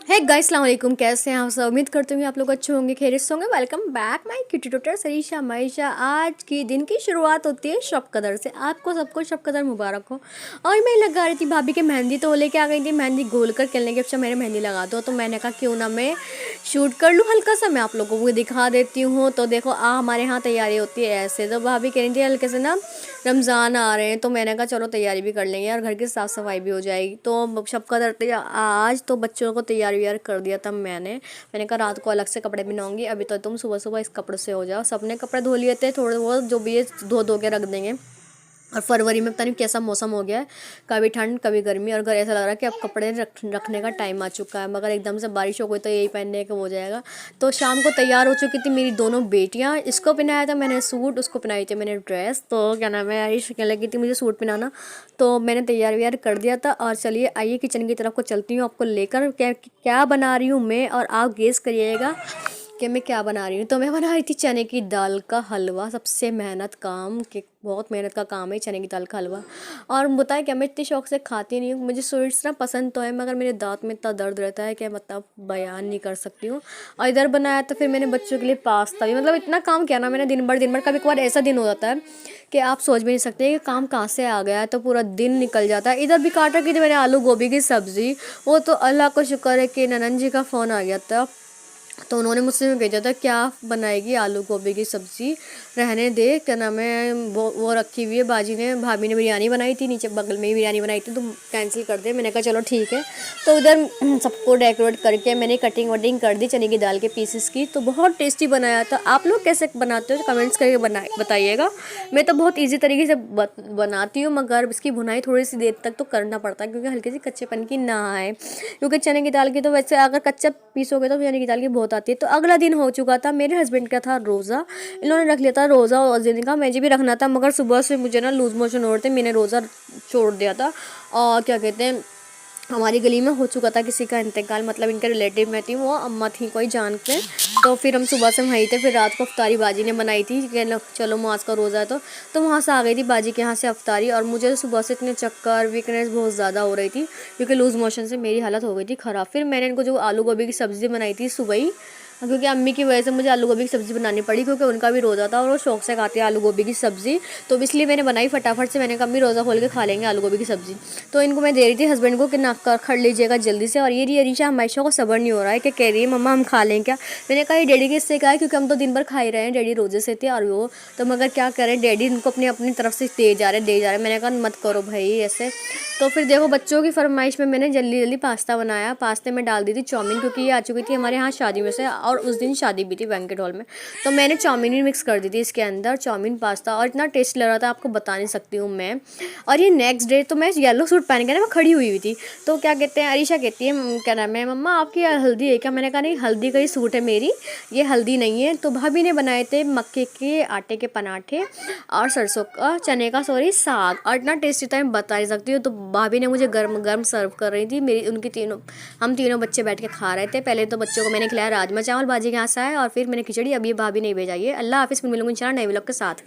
Hey guys, अस्सलाम वालेकुम। कैसे हैं आप सब? उम्मीद करते हुए आप लोग अच्छे होंगे, खैरियत से होंगे। Welcome back my cutie tutor Sarisha Maisha. आज की दिन की शुरुआत होती है शब कदर से। आपको सबको शब कदर मुबारक हो। और मैं लगा रही थी भाभी के मेहंदी, तो वो लेके आ गई थी मेहंदी घोल कर कहने के अच्छा मेरे मेहंदी लगा दो। तो मैंने कहा क्यों ना मैं शूट कर लूँ हल्का सा, मैं आप लोगों को दिखा देती हूँ। तो देखो हमारे यहाँ तैयारी होती है ऐसे। तो भाभी कह रही थी हल्के से ना रमज़ान आ रहे हैं, तो मैंने कहा चलो तैयारी भी कर लेंगे और घर की साफ़ सफाई भी हो जाएगी। तो शब कदर आज तो बच्चों को तैयार व्यार कर दिया था मैंने कहा रात को अलग से कपड़े बनाऊंगी, अभी तो तुम सुबह सुबह इस कपड़े से हो जाओ। सबने कपड़े धो लिए थे, थोड़े बहुत जो भी है धो धो के रख देंगे। और फरवरी में पता नहीं कैसा मौसम हो गया है, कभी ठंड कभी गर्मी, और अगर ऐसा लग रहा है कि अब कपड़े रखने का टाइम आ चुका है। मगर एकदम से बारिश हो गई तो यही पहनने का हो जाएगा। तो शाम को तैयार हो चुकी थी मेरी दोनों बेटियां। इसको पहनाया था मैंने सूट, उसको पहनाई थी मैंने ड्रेस। तो क्या नाम है, आयुष कहने लगी थी मुझे सूट पहनाना, तो मैंने तैयार व्यार कर दिया था। और चलिए आइए किचन की तरफ को चलती हूँ आपको लेकर। क्या क्या बना रही हूँ मैं, और आप गेस करिएगा कि मैं क्या बना रही हूँ। तो मैं बना रही थी चने की दाल का हलवा। सबसे मेहनत काम, कि बहुत मेहनत का काम है चने की दाल का हलवा। और बताएं क्या, मैं इतनी शौक से खाती नहीं हूँ। मुझे स्वीट्स ना पसंद तो है, मगर मेरे दांत में इतना दर्द रहता है कि मतलब बयान नहीं कर सकती हूँ। और इधर बनाया तो फिर मैंने बच्चों के लिए पास्ता भी, मतलब इतना काम किया ना मैंने दिन भर। कभी कभार ऐसा दिन हो जाता है कि आप सोच भी नहीं सकते कि काम कहाँ से आ गया है, तो पूरा दिन निकल जाता है। इधर भी काट रखी थी मैंने आलू गोभी की सब्ज़ी। वो तो अल्लाह को शुक्र है कि ननन जी का फ़ोन आ गया था, तो उन्होंने मुझसे भेजा था क्या बनाएगी, आलू गोभी की सब्ज़ी रहने दे, क्या नाम है, वो रखी हुई है। भाभी ने बिरयानी बनाई थी, नीचे बगल में ही बिरयानी बनाई थी, तो कैंसिल कर दे। मैंने कहा चलो ठीक है। तो उधर सबको डेकोरेट करके मैंने कटिंग वटिंग कर दी चने की दाल के पीसेस की। तो बहुत टेस्टी बनाया था। आप लोग कैसे बनाते हो कमेंट्स करके बताइएगा। मैं तो बहुत ईजी तरीके से बनाती हूँ, मगर इसकी भुनाई थोड़ी सी देर तक तो करना पड़ता है, क्योंकि हल्की सी कच्चेपन की ना आए। क्योंकि चने की दाल की तो वैसे अगर कच्चा पीस हो गया तो चने की दाल की बहुत आती है। तो अगला दिन हो चुका था, मेरे हस्बैंड का था रोज़ा। इन्होंने रख लिया था रोज़ा, और उस दिन का मुझे भी रखना था, मगर सुबह से मुझे ना लूज मोशन हो रहे थे, मैंने रोज़ा छोड़ दिया था। और क्या कहते हैं, हमारी गली में हो चुका था किसी का इंतकाल, मतलब इनके रिलेटिव में थी, वो अम्मा थी कोई जानते हैं। तो फिर हम सुबह से वहीं थे। फिर रात को अफ्तारी बाजी ने बनाई थी कि चलो मुआज का रोज़ा है, तो वहाँ से आ गई थी बाजी के यहाँ से अफ्तारी। और मुझे सुबह से इतने चक्कर वीकनेस बहुत ज़्यादा हो रही थी, क्योंकि लूज़ मोशन से मेरी हालत हो गई थी ख़राब। फिर मैंने इनको जो आलू गोभी की सब्ज़ी बनाई थी सुबह ही, क्योंकि अम्मी की वजह से मुझे आलू गोभी की सब्ज़ी बनानी पड़ी, क्योंकि उनका भी रोज़ा था और वो शौक से खाते हैं आलू गोभी की सब्ज़ी। तो इसलिए मैंने बनाई फटाफट से। मैंने कहा अम्मी रोज़ा खोल के खा लेंगे आलू गोभी की सब्ज़ी। तो इनको मैं दे रही थी हस्बैंड को कि ना खड़ लीजिएगा जल्दी से। और ये अरीशा हमेशा को सब्र नहीं हो रहा है कि कह रही है मम्मा हम खा लें क्या। मैंने कहा ये डैडी किससे कहा है, क्योंकि हम तो दिन भर खा ही रहे हैं, डैडी रोज़े से थे। और वो तो मगर क्या करें, डैडी इनको अपनी अपनी तरफ से दे जा रहे। मैंने कहा मत करो भाई ऐसे। तो फिर देखो बच्चों की फरमाइश में मैंने जल्दी जल्दी पास्ता बनाया। पास्ते में डाल दी थी चाउमीन, क्योंकि ये आ चुकी थी हमारे यहाँ शादी में से, और उस दिन शादी भी थी बैंकेट हॉल में। तो मैंने चाउमीन ही मिक्स कर दी थी इसके अंदर, चाउमीन पास्ता, और इतना टेस्ट लग रहा था आपको बता नहीं सकती हूँ मैं। और ये नेक्स्ट डे तो मैं येलो सूट पहन के ना मैं खड़ी हुई थी। तो क्या कहते हैं, अरीशा कहती है क्या नाम है, मम्मा आपकी हल्दी है क्या। मैंने कहा नहीं, हल्दी का ही सूट है मेरी, ये हल्दी नहीं है। तो भाभी ने बनाए थे मक्के के आटे के पराठे और सरसों का चने का साग, और इतना टेस्टी था मैं बता नहीं सकती हूँ। तो भाभी ने मुझे गर्म गर्म सर्व कर रही थी। मेरी उनकी तीनों, हम तीनों बच्चे बैठ के खा रहे थे। पहले तो बच्चों को मैंने खिलाया राजमा चावल बाजी के यहाँ से आए, और फिर मैंने खिचड़ी। अभी भाभी नहीं भेजा। ये अल्लाह हाफिज़, फिर मिलूंगी इंशाल्लाह नए व्लॉग के साथ।